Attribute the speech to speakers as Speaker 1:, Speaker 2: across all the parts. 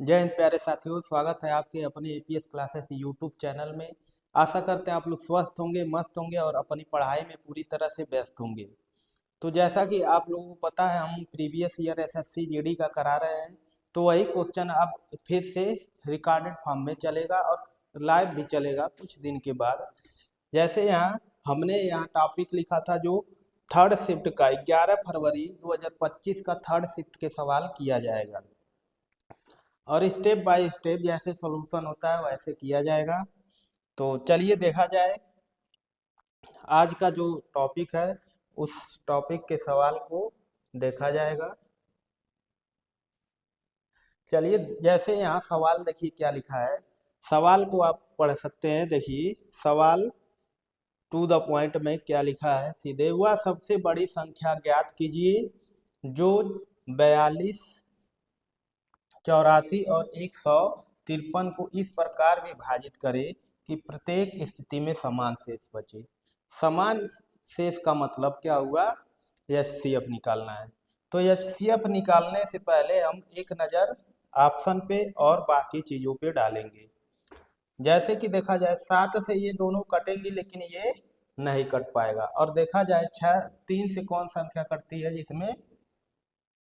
Speaker 1: जय हिंद प्यारे साथियों, स्वागत है आपके अपने एपीएस क्लासेस यूट्यूब चैनल में। आशा करते हैं आप लोग स्वस्थ होंगे, मस्त होंगे और अपनी पढ़ाई में पूरी तरह से व्यस्त होंगे। तो जैसा कि आप लोगों को पता है, हम प्रीवियस ईयर एसएससी जीडी का करा रहे हैं। तो वही क्वेश्चन अब फिर से रिकॉर्डेड फॉर्म में चलेगा और लाइव भी चलेगा कुछ दिन के बाद। जैसे यहाँ हमने यहाँ टॉपिक लिखा था जो थर्ड शिफ्ट का 11 फरवरी 2025 का थर्ड शिफ्ट के सवाल किया जाएगा और स्टेप बाय स्टेप जैसे सॉल्यूशन होता है वैसे किया जाएगा। तो चलिए देखा जाए आज का जो टॉपिक है उस टॉपिक के सवाल को देखा जाएगा। चलिए जैसे यहाँ सवाल देखिए क्या लिखा है। सवाल को आप पढ़ सकते हैं। देखिए सवाल टू द पॉइंट में क्या लिखा है। सीधे वह सबसे बड़ी संख्या ज्ञात कीजिए जो 42, 84 और 153 को इस प्रकार विभाजित करे कि प्रत्येक स्थिति में समान शेष बचे। समान शेष का मतलब क्या हुआ? एचसीएफ निकालना है। तो एचसीएफ निकालने से पहले हम एक नज़र ऑप्शन पे और बाकी चीज़ों पे डालेंगे। जैसे कि देखा जाए 7 से ये दोनों कटेंगे लेकिन ये नहीं कट पाएगा। और देखा जाए 3 से कौन संख्या कटती है जिसमें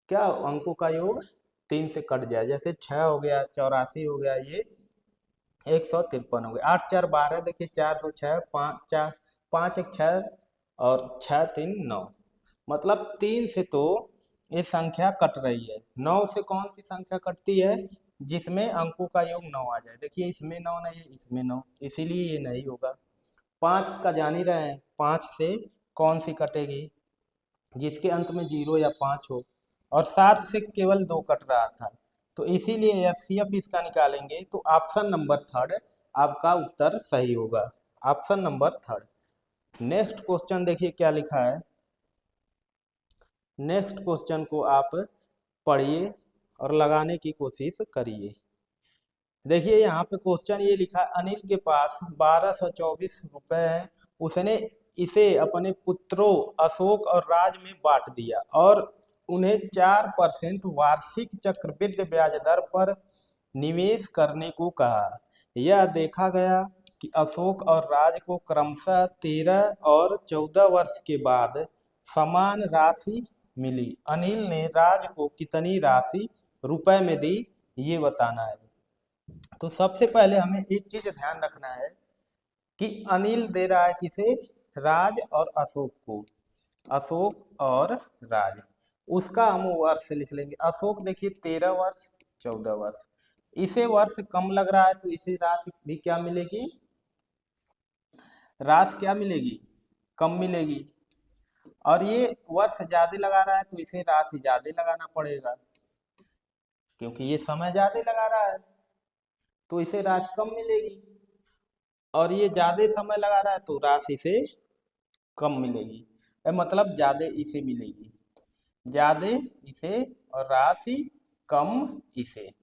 Speaker 1: क्या अंकों का योग 3 से कट जाए। जैसे 6 हो गया, 84 हो गया, ये 153 हो गया। 8 4 12, देखिए 4 2 6, 5 1 6 और 6 3 9। मतलब 3 से तो ये संख्या कट रही है। 9 से कौन सी संख्या कटती है? जिसमें अंकों का योग 9 आ जाए। देखिए इसमें 9 नहीं है, इसमें 9, इसीलिए ये नहीं होगा। 5 का जान ही रहे हैं, 5 से कौन सी कटेगी? जिसके अंत में 0 या 5 हो। और 7 से केवल 2 कट रहा था, तो इसीलिए एचसीएफ इसका निकालेंगे। तो ऑप्शन नंबर थर्ड आपका उत्तर सही होगा। Option number third. Next question देखिए क्या लिखा है। नेक्स्ट क्वेश्चन को आप पढ़िए और लगाने की कोशिश करिए। देखिए यहाँ पे क्वेश्चन ये लिखा है, अनिल के पास 1224 रुपए हैं। उसने इसे अपने पुत्रों अशोक और राज में बांट दिया और उन्हें 4% वार्षिक चक्रवृद्धि ब्याज दर पर निवेश करने को कहा। यह देखा गया कि अशोक और राज को क्रमशः 13 और 14 वर्ष के बाद समान राशि मिली। अनिल ने राज को कितनी राशि रुपए में दी, ये बताना है। तो सबसे पहले हमें एक चीज ध्यान रखना है कि अनिल दे रहा है किसे? राज और अशोक को। अशोक और राज, उसका हम वर्ष लिख लेंगे। अशोक देखिए 13 वर्ष, 14 वर्ष। इसे वर्ष कम लग रहा है तो इसे राशि भी क्या मिलेगी? राशि क्या मिलेगी? कम मिलेगी। और ये वर्ष ज्यादा लगा रहा है तो इसे राशि ज्यादा लगाना पड़ेगा, क्योंकि ये समय ज्यादा लगा रहा है तो इसे राशि कम मिलेगी। और ये ज्यादा समय लगा रहा है तो राशि से कम मिलेगी। मतलब ज्यादा इसे मिलेगी, ज्यादा इसे और राशि कम इसे।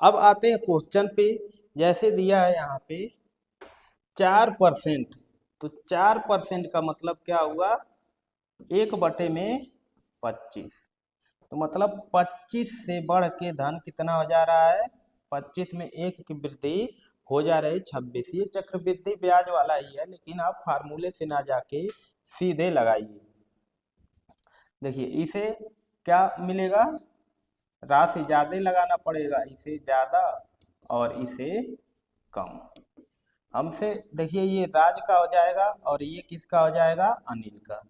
Speaker 1: अब आते हैं क्वेश्चन पे। जैसे दिया है यहाँ पे 4%, तो 4% का मतलब क्या हुआ? 1/25। तो मतलब 25 से बढ़ के धन कितना हो जा रहा है? 25 में 1 की वृद्धि हो जा रही 26। ये चक्रवृद्धि ब्याज वाला ही है, लेकिन आप फार्मूले से ना जाके सीधे लगाइए। देखिए इसे क्या मिलेगा? राशि ज्यादा लगाना पड़ेगा, इसे ज्यादा और इसे कम। हमसे देखिए ये राज का हो जाएगा और ये किसका हो जाएगा? अनिल का।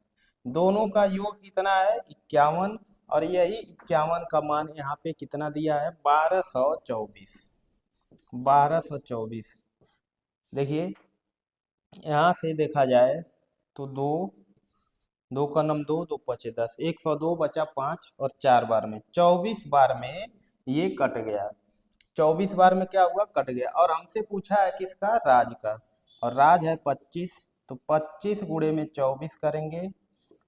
Speaker 1: दोनों का योग कितना है? 51। और यही 51 का मान यहाँ पे कितना दिया है? 1224। 1224। देखिए यहाँ से देखा जाए तो 2 2 का नम 2, 2 पचे 10, 102 बचा 5 और 4 बार में 24 बार में ये कट गया। 24 बार में क्या हुआ? कट गया। और हमसे पूछा है किसका? राज का। और राज है 25, तो 25 गुणे में 24 करेंगे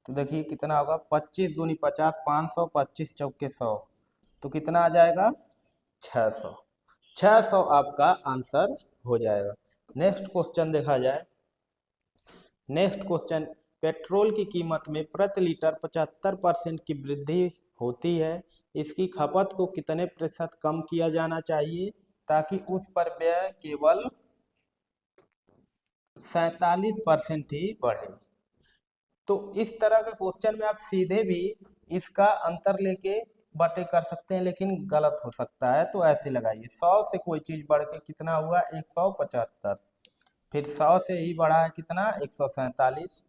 Speaker 1: तो देखिए कितना होगा? 25 दूनी 50, 500, 25 चौके 100, तो कितना आ जाएगा? 600। 600 आपका आंसर हो जाएगा। नेक्स्ट क्वेश्चन देखा जाए। नेक्स्ट क्वेश्चन, पेट्रोल की कीमत में प्रति लीटर 75% की वृद्धि होती है, इसकी खपत को कितने प्रतिशत कम किया जाना चाहिए ताकि उस पर व्यय केवल 47% ही बढ़े। तो इस तरह के क्वेश्चन में आप सीधे भी इसका अंतर लेके बटे कर सकते हैं, लेकिन गलत हो सकता है। तो ऐसे लगाइए, 100 से कोई चीज बढ़ के कितना हुआ 175, फिर 100 से ही बढ़ा है कितना 147।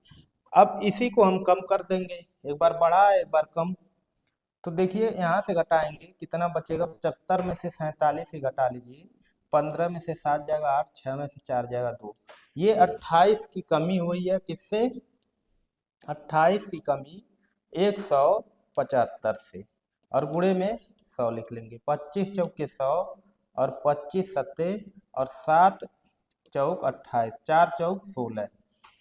Speaker 1: अब इसी को हम कम कर देंगे, एक बार बढ़ा एक बार कम। तो देखिए यहाँ से घटाएंगे कितना बचेगा, 75 में से 47 ही घटा लीजिए, 15 में से 7 जाएगा 8, 6 में से 4 जाएगा 2, ये 28 की कमी हुई है। किससे? 28 की कमी 175 से, और गुणे में 100 लिख लेंगे। 25 चौके 100 और 25 सत्ते और 7 चौक 28, 4 चौक 16,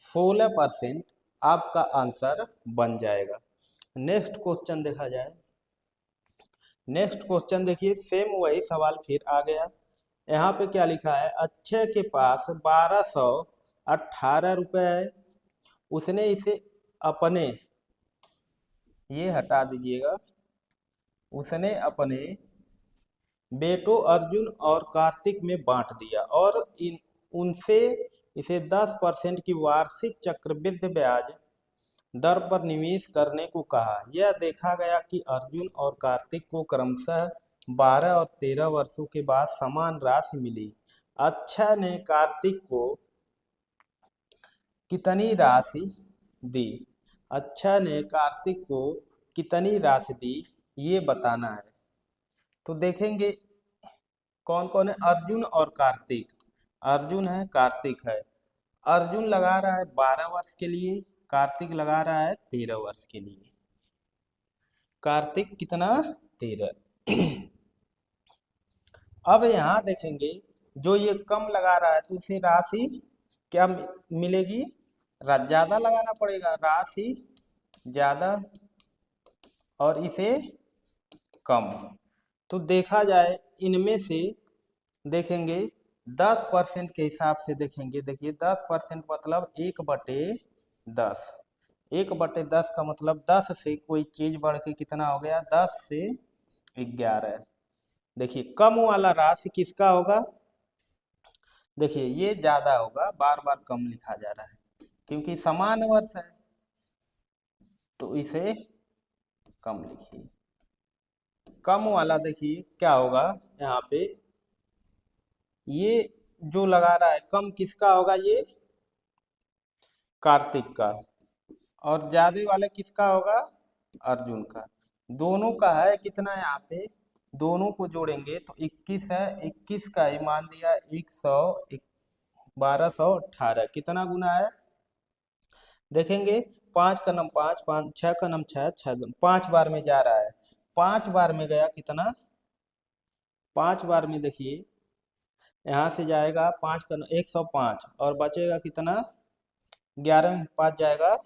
Speaker 1: 16% आपका आंसर बन जाएगा। नेक्स्ट क्वेश्चन देखा जाए। नेक्स्ट क्वेश्चन देखिए, सेम वही सवाल फिर आ गया। यहाँ पे क्या लिखा है, अक्षय के पास 1218 रुपये है, उसने इसे अपने, ये हटा दीजिएगा, उसने अपने बेटों अर्जुन और कार्तिक में बांट दिया और उनसे इसे 10% की वार्षिक चक्रवृद्धि ब्याज दर पर निवेश करने को कहा। यह देखा गया कि अर्जुन और कार्तिक को क्रमशः 12 और 13 वर्षों के बाद समान राशि मिली। अक्षय ने कार्तिक को कितनी राशि दी? अक्षय ने कार्तिक को कितनी राशि दी, ये बताना है। तो देखेंगे कौन कौन है, अर्जुन और कार्तिक। अर्जुन है, कार्तिक है। अर्जुन लगा रहा है 12 वर्ष के लिए, कार्तिक लगा रहा है 13 वर्ष के लिए। कार्तिक कितना? 13। अब यहाँ देखेंगे जो ये कम लगा रहा है तो उसे राशि क्या मिलेगी, ज्यादा लगाना पड़ेगा, राशि ज्यादा और इसे कम। तो देखा जाए इनमें से, देखेंगे 10% के हिसाब से देखेंगे। देखिए 10% मतलब 1/10, 1/10 का मतलब 10 से कोई चीज बढ़ के कितना हो गया, 10 से 11। देखिए कम वाला राशि किसका होगा, देखिए ये ज्यादा होगा, बार बार कम लिखा जा रहा है क्योंकि समान वर्ष है, तो इसे कम लिखिए। कम वाला देखिए क्या होगा, यहाँ पे ये जो लगा रहा है कम किसका होगा, ये कार्तिक का, और ज्यादा वाले किसका होगा, अर्जुन का। दोनों का है कितना, यहाँ पे दोनों को जोड़ेंगे तो 21 है, 21 का ही मान दिया 100, 1218 कितना गुना है, देखेंगे 5 का नम 5, 5 6 का नम 6, 6 5 बार में जा रहा है, 5 बार में गया कितना, 5 बार में देखिए यहाँ से जाएगा 5 का 105 और बचेगा कितना, 11 में 5 जाएगा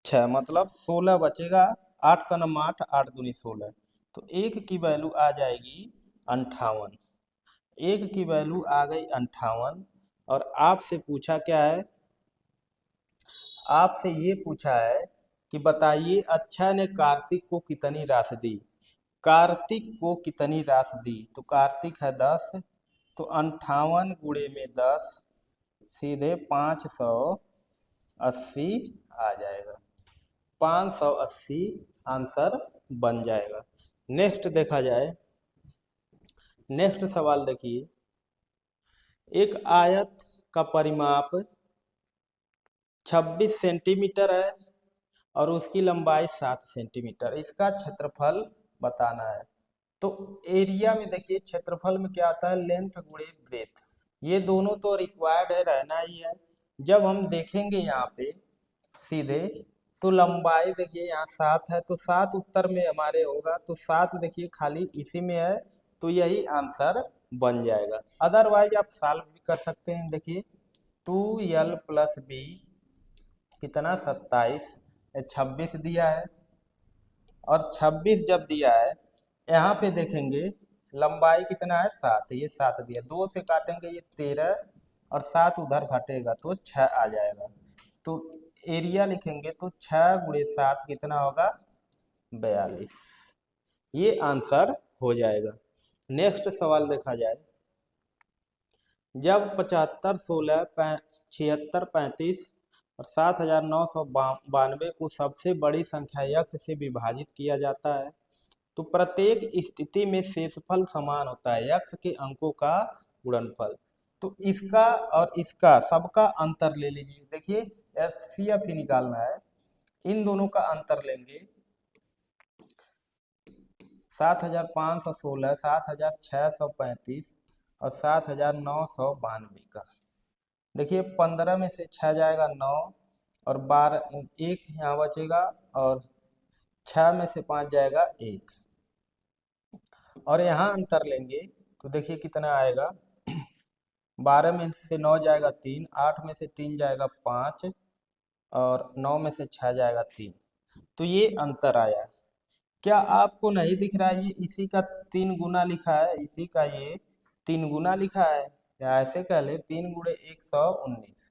Speaker 1: 6, मतलब 16 बचेगा, 8 का नम 8, 8 दूनी 16, तो 1 की वैल्यू आ जाएगी 58। 1 की वैल्यू आ गई 58। और आपसे पूछा क्या है, आपसे ये पूछा है कि बताइए अक्षय ने कार्तिक को कितनी राशि दी। कार्तिक को कितनी राशि दी, तो कार्तिक है 10, तो 58 गुणे में 10 सीधे 580 आ जाएगा, 580 आंसर बन जाएगा। नेक्स्ट देखा जाए, नेक्स्ट सवाल देखिए, एक आयत का परिमाप 26 सेंटीमीटर है और उसकी लंबाई 7 सेंटीमीटर, इसका क्षेत्रफल बताना है। तो एरिया में देखिए क्षेत्रफल में क्या आता है, लेंथ गुणे ब्रेथ, ये दोनों तो रिक्वायर्ड है, रहना ही है। जब हम देखेंगे यहाँ पे सीधे, तो लंबाई देखिए यहाँ 7 है, तो 7 उत्तर में हमारे होगा, तो 7 देखिए खाली इसी में है, तो यही आंसर बन जाएगा। अदरवाइज आप सॉल्व भी कर सकते हैं। देखिए 2l + b कितना 27, 26 दिया है, और 26 जब दिया है, यहाँ पे देखेंगे लंबाई कितना है 7, ये 7 दिया, 2 से काटेंगे ये 13 और 7 उधर घटेगा तो 6 आ जाएगा। तो एरिया लिखेंगे तो 6 गुणे 7 कितना होगा 42। ये आंसर हो जाएगा। नेक्स्ट सवाल देखा जाए, जब 75, 16, 76, 35 और 7992 को सबसे बड़ी संख्या यक्ष से विभाजित किया जाता है तो प्रत्येक स्थिति में शेषफल समान होता है यक्ष के अंकों का गुणनफल। तो इसका और इसका सबका अंतर ले लीजिए। देखिए एचसीएफ ही निकालना है, इन दोनों का अंतर लेंगे। 7516, 7635 और 7992 का। देखिए 15 में से 6 जाएगा 9 और 12 एक यहाँ बचेगा और 6 में से 5 जाएगा 1 और यहाँ अंतर लेंगे तो देखिए कितना आएगा। 12 में से 9 जाएगा 3, 8 में से 3 जाएगा 5 और 9 में से 6 जाएगा 3। तो ये अंतर आया। क्या आपको नहीं दिख रहा है? ये इसी का 3 गुना लिखा है, इसी का ये 3 गुना लिखा है, या ऐसे कह ले 3 गुणे 119।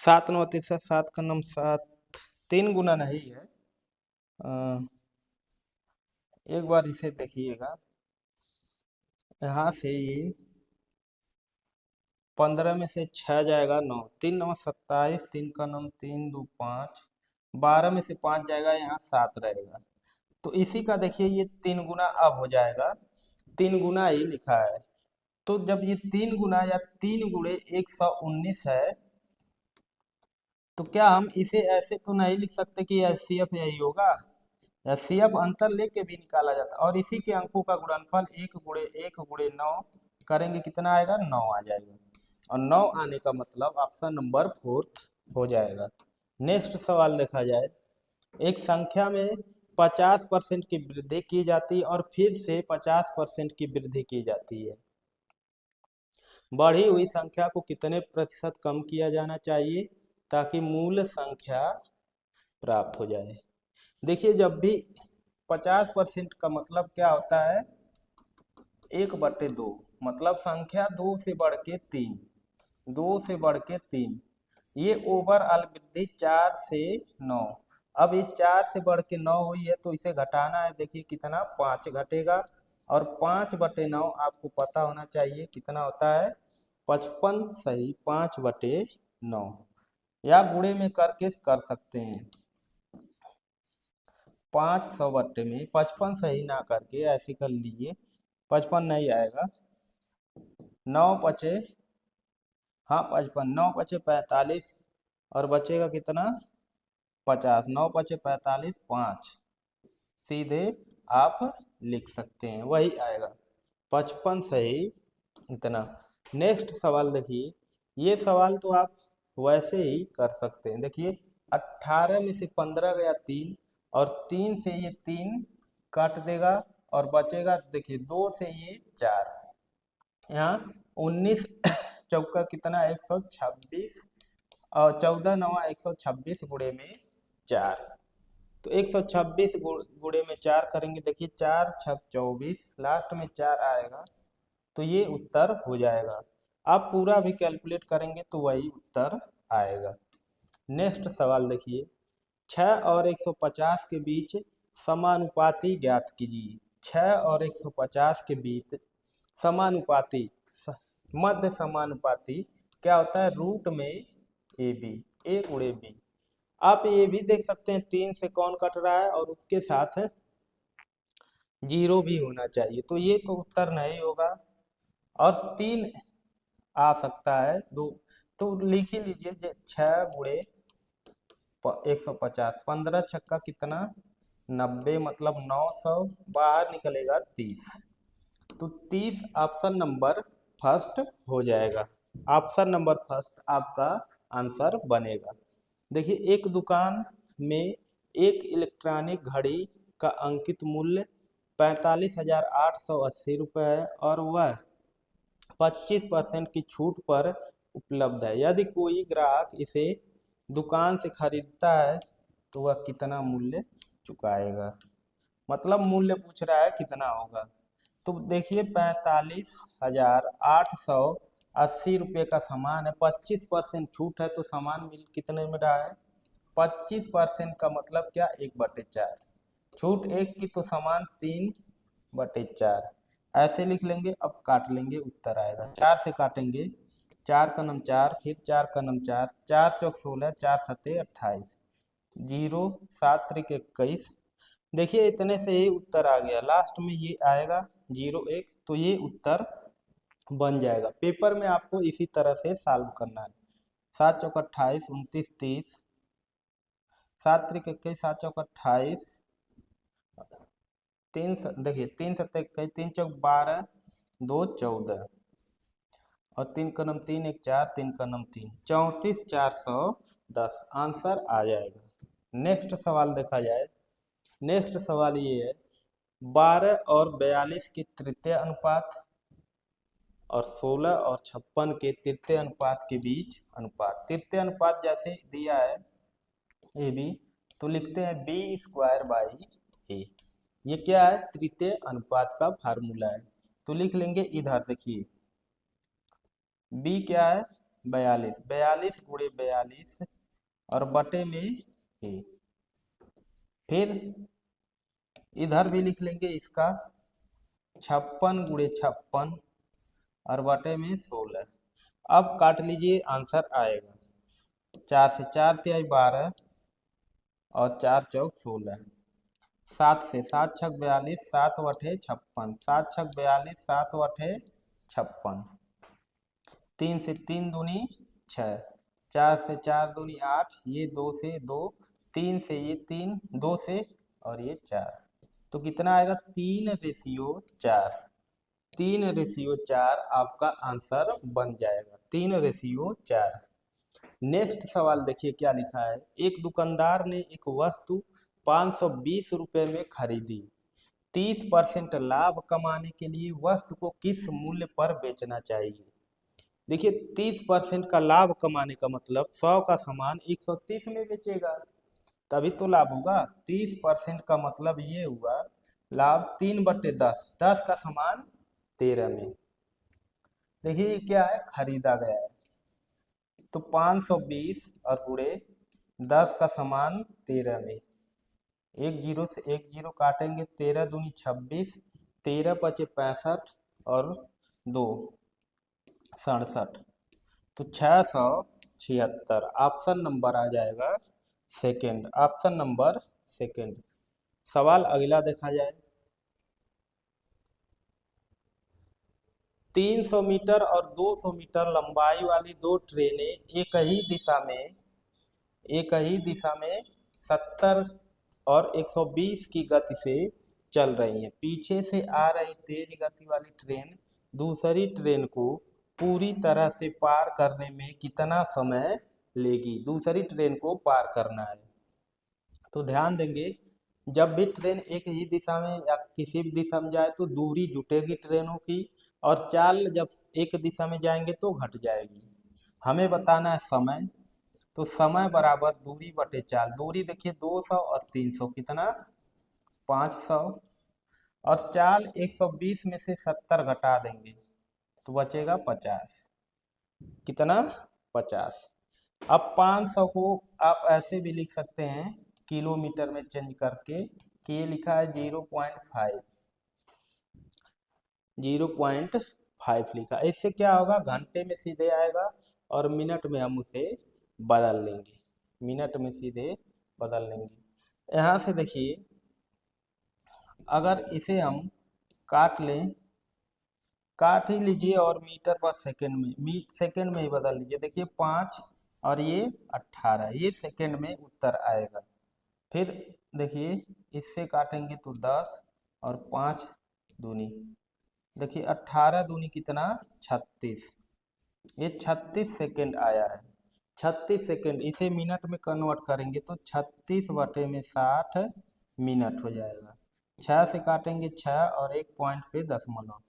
Speaker 1: 7 9 63, 7 का नम 7, 3 गुना नहीं है। एक बार इसे देखिएगा, यहाँ से ये 15 में से 6 जाएगा 9, 3 9 27, 3 का नम 3 2 5, 12 में से 5 जाएगा, यहाँ 7 रहेगा। तो इसी का देखिए ये 3 गुना अब हो जाएगा, 3 गुना ही लिखा है। तो जब ये 3 गुना या 3 गुणे 119 है तो क्या हम इसे ऐसे तो नहीं लिख सकते कि एचसीएफ यही होगा? एचसीएफ अंतर लेके भी निकाला जाता है और इसी के अंकों का गुणनफल 1 गुणे 9 करेंगे, कितना आएगा? 9 आ जाएगा और 9 आने का मतलब ऑप्शन नंबर 4 हो जाएगा। नेक्स्ट सवाल देखा जाए, एक संख्या में 50% की वृद्धि की जाती है और फिर से 50% की वृद्धि की जाती है। बढ़ी हुई संख्या को कितने प्रतिशत कम किया जाना चाहिए ताकि मूल संख्या प्राप्त हो जाए? देखिए जब भी 50% का मतलब क्या होता है? 1/2, मतलब संख्या 2 से बढ़ के 3, 2 से बढ़ के 3। ये ओवरऑल वृद्धि 4 से 9। अब ये 4 से बढ़ के 9 हुई है तो इसे घटाना है। देखिए कितना? 5 घटेगा और 5/9 आपको पता होना चाहिए कितना होता है? 55 सही 5/9, या गुणे में करके कर सकते हैं। 500 में 55 सही ना करके ऐसे कर लीजिए, 55 नहीं आएगा। 9 पचे, हाँ 55, 9 पचे 45 और बचेगा कितना? 50। 9 पचे 45, 5 सीधे आप लिख सकते हैं, वही आएगा 55 सही इतना। नेक्स्ट सवाल देखिए, ये सवाल तो आप वैसे ही कर सकते हैं। देखिए 18 में से 15 गया 3 और 3 से ये 3 काट देगा और बचेगा, देखिए 2 से ये 4, यहाँ 19 चौका कितना? 126 और 14 9 126 गुणे में 4। तो 126 गुणे में 4 करेंगे, देखिए 4 6 24, लास्ट में 4 आएगा तो ये उत्तर हो जाएगा। आप पूरा भी कैलकुलेट करेंगे तो वही उत्तर आएगा। नेक्स्ट सवाल देखिए, 6 और 150 के बीच समानुपाती ज्ञात कीजिए। 6 और 150 के बीच समानुपाती, मध्य समानुपाती क्या होता है? रूट में ए बी, ए गुणे बी। आप ये भी देख सकते हैं 3 से कौन कट रहा है और उसके साथ 0 भी होना चाहिए, तो ये तो उत्तर नहीं होगा। और 3 आ सकता है 2, तो लिख ही लीजिए 6 गुणे 150, 15 छक्का कितना? 90, मतलब 900, बाहर निकलेगा 30। तो 30 ऑप्शन नंबर फर्स्ट हो जाएगा। ऑप्शन नंबर फर्स्ट आपका आंसर बनेगा। देखिए एक दुकान में एक इलेक्ट्रॉनिक घड़ी का अंकित मूल्य 45,880 रुपये है और वह 25% की छूट पर उपलब्ध है। यदि कोई ग्राहक इसे दुकान से खरीदता है तो वह कितना मूल्य चुकाएगा? मतलब मूल्य पूछ रहा है कितना होगा। तो देखिए 45,880 रुपये का सामान है, 25% छूट है तो सामान मिल कितने में रहा है? 25% का मतलब क्या, 1/4। छूट 1 की तो समान 3/4 ऐसे लिख लेंगे। अब काट लेंगे, उत्तर आएगा। 4 से काटेंगे, 4 का नम 4, फिर 4 का नम 4, 4 चौक 16, 4 सत्ते 28, 0 7 त्रिक 21। देखिए इतने से ये उत्तर आ गया, लास्ट में ये आएगा 0 1, तो ये उत्तर बन जाएगा। पेपर में आपको इसी तरह से सॉल्व करना है। 7 चौक 28, 29 30, 7 त्रिक 21, 7 चौक 28, देखिए 3 सत्ते 21, 3 चौक 12, 2 14 और 3 का नम 3 1 4, 3 का नम 3, 34 410 आंसर आ जाएगा। नेक्स्ट सवाल देखा जाए। नेक्स्ट सवाल ये है, 12 और 42 के तृतीय अनुपात और 16 और 56 के तृतीय अनुपात के बीच अनुपात। तृतीय अनुपात जैसे दिया है ए बी, तो लिखते हैं b²/a। ये क्या है, तृतीय अनुपात का फार्मूला है। तो लिख लेंगे इधर, देखिए b क्या है, 42, 42 गुणे 42 और बटे में a। फिर इधर भी लिख लेंगे इसका 56 गुणे 56 और बटे में 16। अब काट लीजिए, आंसर आएगा। 4 से 4 तिहाई 12 और 4 चौक 16, 7 से 7 छक 42, 7 वठे 56, 7 छक 42, 7 वठे 56, 3 से 3 दूनी 6, 4 से 4 दूनी 8, ये 2 से 2, 3 से ये 3, 2 से और ये 4, तो कितना आएगा, 3:4। 3:4 आपका आंसर बन जाएगा, 3:4। नेक्स्ट सवाल देखिए क्या लिखा है। एक दुकानदार ने एक वस्तु 520 रुपये में खरीदी। 30% लाभ कमाने के लिए वस्तु को किस मूल्य पर बेचना चाहिए। देखिए 30% का लाभ कमाने का मतलब 100 का सामान 130 में बेचेगा, तभी तो लाभ होगा। 30% का मतलब ये हुआ लाभ 3/10, 10 का सामान 13 में। देखिए क्या है, खरीदा गया है, तो 520 और गुणे 10 का सामान 13 में, एक जीरो से एक जीरो काटेंगे, 13 दूनी 26, 13 पचे 65 और 2 67, तो 676। ऑप्शन नंबर आ जाएगा सेकंड, ऑप्शन नंबर सेकंड। सवाल अगला देखा जाए। 300 मीटर और 200 मीटर लंबाई वाली दो ट्रेनें एक ही दिशा में 70 और 120 की गति से चल रही हैं। पीछे से आ रही तेज गति वाली ट्रेन दूसरी ट्रेन को पूरी तरह से पार करने में कितना समय लेगी। दूसरी ट्रेन को पार करना है, तो ध्यान देंगे, जब भी ट्रेन एक ही दिशा में या किसी भी दिशा में जाए तो दूरी जुटेगी ट्रेनों की, और चाल जब एक दिशा में जाएंगे तो घट जाएगी। हमें बताना है समय, तो समय बराबर दूरी बटे चाल। दूरी देखिए 200 और 300 कितना, 500, और चाल 120 में से 70 घटा देंगे तो बचेगा 50, कितना, 50। अब 500 को आप ऐसे भी लिख सकते हैं किलोमीटर में चेंज करके, कि ये लिखा है 0.5, 0.5 लिखा। इससे क्या होगा, घंटे में सीधे आएगा और मिनट में हम उसे बदल लेंगे, मिनट में सीधे बदल लेंगे। यहाँ से देखिए, अगर इसे हम काट लें, काट ही लीजिए और मीटर पर सेकंड में, सेकंड में ही बदल लीजिए। देखिए 5 और ये 18, ये सेकंड में उत्तर आएगा। फिर देखिए इससे काटेंगे तो 10 और 5 दूनी, देखिए 18 दूनी कितना, 36, ये 36 सेकंड आया है। 36 सेकंड, इसे मिनट में कन्वर्ट करेंगे तो 36/60 मिनट हो जाएगा। 6 से काटेंगे 6 और एक पॉइंट पे दशमलव,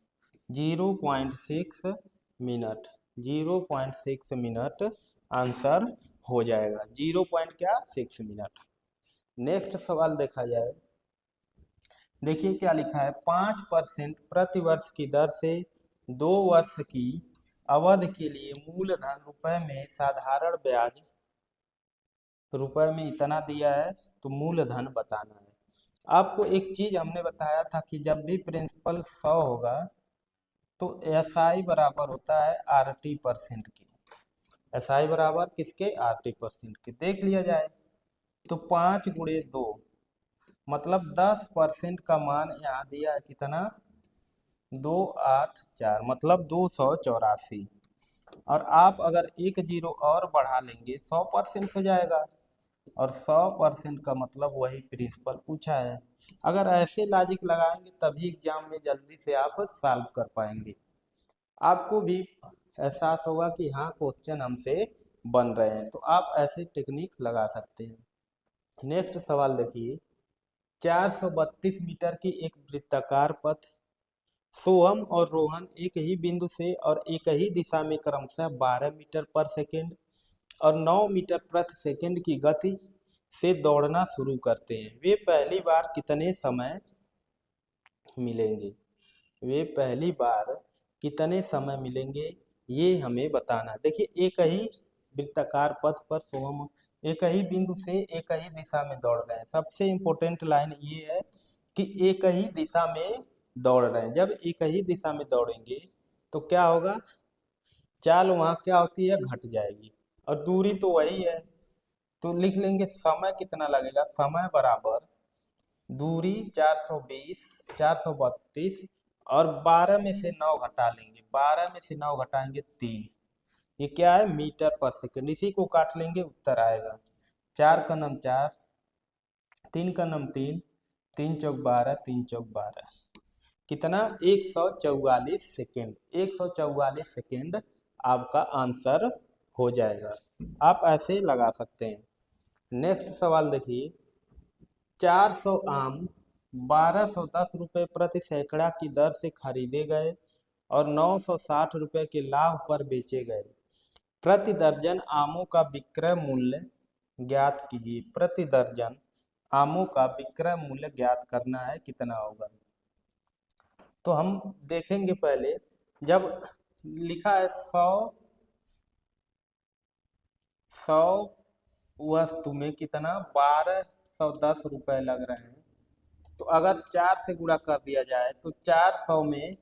Speaker 1: 0.6 मिनट, 0.6 मिनट आंसर हो जाएगा। 0.6 मिनट। नेक्स्ट सवाल देखा जाए। देखिए क्या लिखा है, 5% प्रति वर्ष की दर से 2 वर्ष की अवधि के लिए मूलधन रुपए में साधारण ब्याज रुपए में इतना दिया है तो मूलधन बताना है। आपको एक चीज हमने बताया था कि जब भी प्रिंसिपल 100 होगा तो SI बराबर होता है RT% के। SI बराबर किसके? RT% के। देख लिया जाए तो 5 × 2 मतलब 10% का मान यहाँ दिया है कितना? 284 मतलब 284। और आप अगर एक जीरो और बढ़ा लेंगे 100% हो जाएगा। और 100% का मतलब वही प्रिंसिपल पूछा है। अगर ऐसे लॉजिक लगाएंगे तभी एग्जाम में जल्दी से आप सॉल्व कर पाएंगे। आपको भी एहसास होगा कि हाँ क्वेश्चन हमसे बन रहे हैं, तो आप ऐसे टेक्निक लगा सकते हैं। नेक्स्ट सवाल देखिए, 432 मीटर की एक वृत्ताकार पथ, सोहम और रोहन एक ही बिंदु से और एक ही दिशा में क्रमशः 12 मीटर पर सेकेंड और 9 मीटर प्रति सेकेंड की गति से दौड़ना शुरू करते हैं। वे पहली बार कितने समय मिलेंगे? वे पहली बार कितने समय मिलेंगे ये हमें बताना। देखिए एक ही वृत्ताकार पथ पर सोहम एक ही बिंदु से एक ही दिशा में दौड़ रहे हैं। सबसे इम्पोर्टेंट लाइन ये है कि एक ही दिशा में दौड़ रहे हैं। जब एक ही दिशा में दौड़ेंगे तो क्या होगा? चाल वहाँ क्या होती है? घट जाएगी। और दूरी तो वही है, तो लिख लेंगे समय कितना लगेगा। समय बराबर दूरी 420 432 और 12 में से 9 घटा लेंगे। 12 में से 9 घटाएंगे 3। ये क्या है? मीटर पर सेकंड। इसी को काट लेंगे, उत्तर आएगा। 4 का नम 4, 3 का नम 3, 3 चौक 12, 3 चौक 12 कितना? 144 सेकेंड। 144 सेकेंड आपका आंसर हो जाएगा। आप ऐसे लगा सकते हैं। नेक्स्ट सवाल देखिए, 400 आम 1210 रुपये प्रति सैकड़ा की दर से खरीदे गए और 960 रुपये के लाभ पर बेचे गए। प्रति दर्जन आमों का विक्रय मूल्य ज्ञात कीजिए। प्रति दर्जन आमों का विक्रय मूल्य ज्ञात करना है, कितना होगा? तो हम देखेंगे पहले, जब लिखा है 100 वस्तु में कितना? 1210 रुपये लग रहे हैं। तो अगर 4 से गुणा कर दिया जाए तो 400 में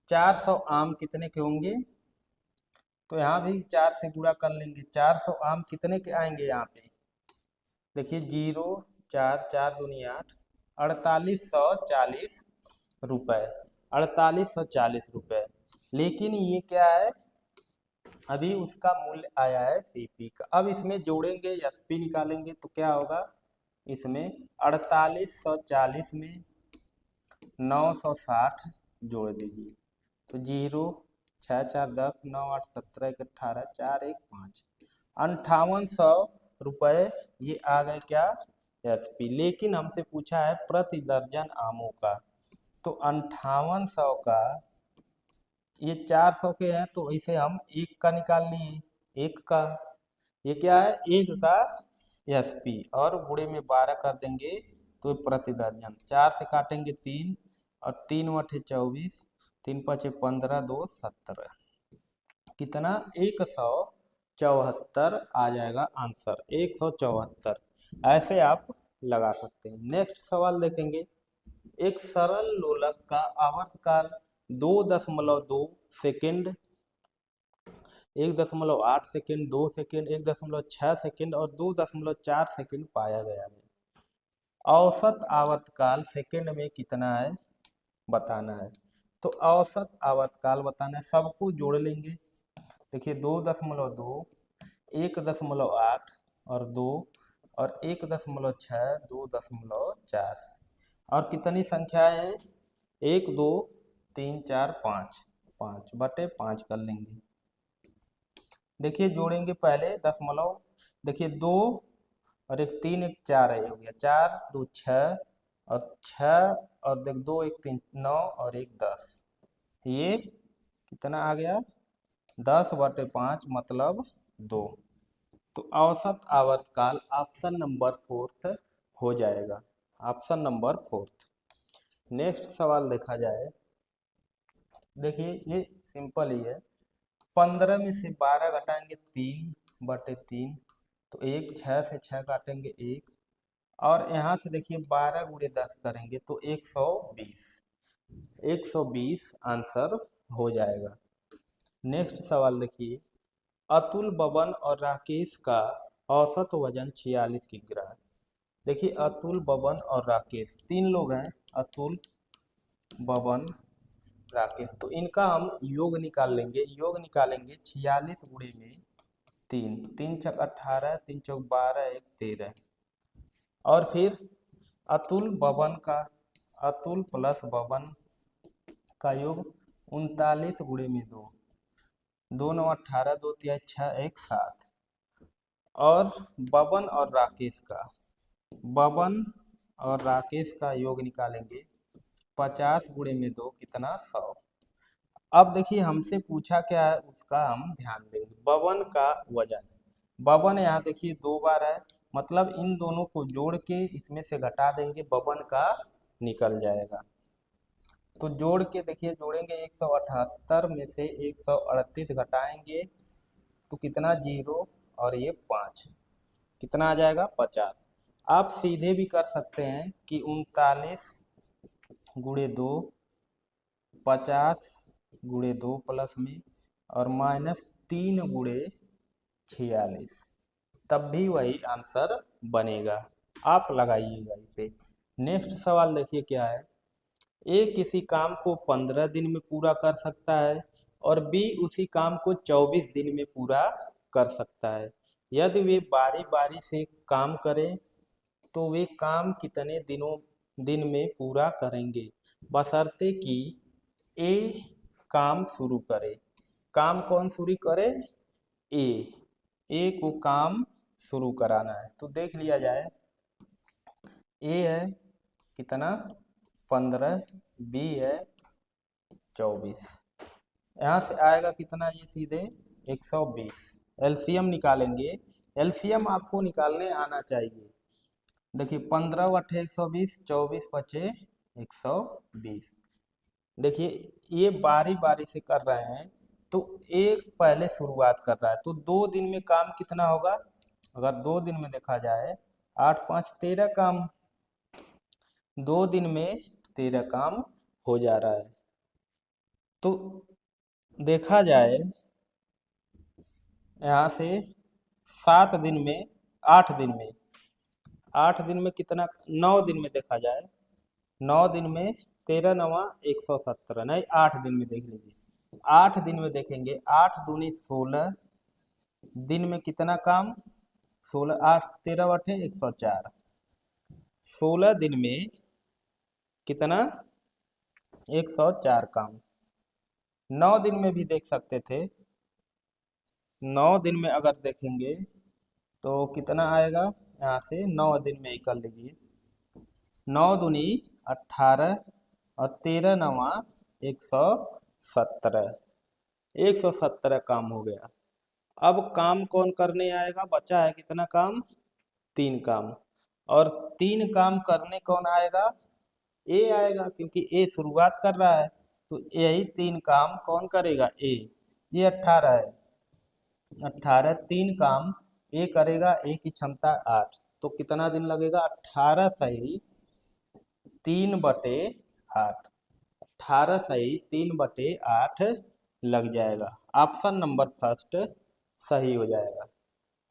Speaker 1: 400 आम कितने के होंगे? तो यहाँ भी 4 से गुणा कर लेंगे। 400 आम कितने के आएंगे यहाँ पे? देखिए 0 4 4 दूनी 8, 4840 रुपये। 4840 रुपये। लेकिन ये क्या है? अभी उसका मूल्य आया है CP का। अब इसमें जोड़ेंगे SP निकालेंगे तो क्या होगा? इसमें 4840 में 960 जोड़ दीजिए तो 0 6 4 10 9 8 17 1 18 4 1 5 5800 रुपये ये आ गए क्या? SP। लेकिन हमसे पूछा है प्रति दर्जन आमों का, तो 5800 का ये 400 के हैं तो इसे हम एक का निकाल लिए, एक का। ये क्या है? एक का SP और गुणे में 12 कर देंगे तो प्रति दर्जन। 4 से काटेंगे 3 और 3 × 24, 3 × 5 = 15, 2 17 कितना? 174 आ जाएगा आंसर। 174 ऐसे आप लगा सकते हैं। नेक्स्ट सवाल देखेंगे, एक सरल लोलक का आवर्तकाल 2.2 सेकेंड, 1.8 सेकेंड, 2 सेकेंड, 1.6 सेकेंड और 2.4 सेकेंड पाया गया है। औसत आवर्तकाल सेकेंड में कितना है बताना है। तो औसत आवर्तकाल बताना है, सबको जोड़ लेंगे। देखिए 2.2, 1.8 और 2 और 1.6, 2.4 और कितनी संख्याएं हैं? 1 2 3 4 5, 5/5 कर लेंगे। देखिए जोड़ेंगे पहले दशमलव। देखिए 2 और 1 3 1 4 है, हो गया 4 2 6 और 6 और देख 2 1 3 9 और 1 10। ये कितना आ गया? 10/5 मतलब 2। तो औसत आवर्तकाल ऑप्शन नंबर 4 हो जाएगा। Option number 4। नेक्स्ट सवाल देखा जाए, देखिए ये सिंपल ही है। 15 में से 12 घटाएंगे 3/3, तो एक, 6 से 6 काटेंगे 1, और यहाँ से देखिए 12 गुणे 10 करेंगे तो 120। 120 आंसर हो जाएगा। नेक्स्ट सवाल देखिए, अतुल, बबन और राकेश का औसत वजन 46 किलोग्राम। देखिए अतुल, बबन और राकेश 3 लोग हैं, अतुल, बबन, राकेश। तो इनका हम योग निकाल लेंगे। योग निकालेंगे 46 गुणे में 3, 3 छक 18, 3 चौक 12, 1 13। और फिर अतुल, बबन का, अतुल प्लस बबन का योग 39 गुणे में 2, 2 9 18, 2 3 6 1 7। और बबन और राकेश का, बबन और राकेश का योग निकालेंगे 50 गुणे में 2 कितना 100। अब देखिए हमसे पूछा क्या है उसका हम ध्यान देंगे। बबन का वजन, बबन यहाँ देखिए 2 बार है, मतलब इन दोनों को जोड़ के इसमें से घटा देंगे, बबन का निकल जाएगा। तो जोड़ के देखिए, जोड़ेंगे 178 में से 138 घटाएंगे तो कितना 0 और ये 5, कितना आ जाएगा 50। आप सीधे भी कर सकते हैं कि 39 गुणे 2, 50 गुणे 2 प्लस में और -3 गुणे 46, तब भी वही आंसर बनेगा। आप लगाइएगा इसे। नेक्स्ट सवाल देखिए क्या है, ए किसी काम को 15 दिन में पूरा कर सकता है और बी उसी काम को 24 दिन में पूरा कर सकता है। यदि वे बारी बारी से काम करें तो वे काम कितने दिन में पूरा करेंगे, बशर्ते कि ए काम शुरू करे। काम कौन शुरू करे? ए को काम शुरू कराना है। तो देख लिया जाए, ए है कितना 15, बी है 24, यहाँ से आएगा कितना ये सीधे 120। एलसीएम निकालेंगे। एलसीएम आपको निकालने आना चाहिए। देखिए 15 बटे 120, 24 बचे 120। देखिए ये बारी बारी से कर रहे हैं तो एक पहले शुरुआत कर रहा है, तो 2 दिन में काम कितना होगा? अगर 2 दिन में देखा जाए 8 5 13 काम, 2 दिन में 13 काम हो जा रहा है। तो देखा जाए यहाँ से 7 दिन में, 8 दिन में, 8 दिन में कितना, 9 दिन में देखा जाए, 9 दिन में 13 9 117, नहीं 8 दिन में देख लीजिए। 8 दिन में देखेंगे, 8 दूनी 16 दिन में कितना काम, 16 8 13 बटे 104, 16 दिन में कितना 104 काम। 9 दिन में भी देख सकते थे, 9 दिन में अगर देखेंगे तो कितना आएगा, यहाँ से 9 दिन में ही कर लीजिए, 9 दूनी 18 और 13 9 117, 117 काम हो गया। अब काम कौन करने आएगा? बचा है कितना काम, 3 काम, और 3 काम करने कौन आएगा? ए आएगा, क्योंकि ए शुरुआत कर रहा है, तो यही 3 काम कौन करेगा? ए। ये 18 है, 18 3 काम ए करेगा, ए की क्षमता 8, तो कितना दिन लगेगा? 18 सही 3 बटे 8, 18 सही 3 बटे 8 लग जाएगा। ऑप्शन नंबर फर्स्ट सही हो जाएगा।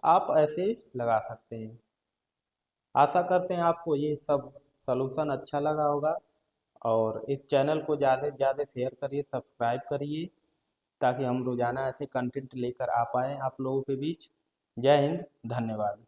Speaker 1: आप ऐसे लगा सकते हैं। आशा करते हैं आपको ये सब सॉल्यूशन अच्छा लगा होगा, और इस चैनल को ज़्यादा से ज़्यादा शेयर करिए, सब्सक्राइब करिए, ताकि हम रोज़ाना ऐसे कंटेंट लेकर आ पाएँ आप लोगों के बीच। जय हिंद, धन्यवाद।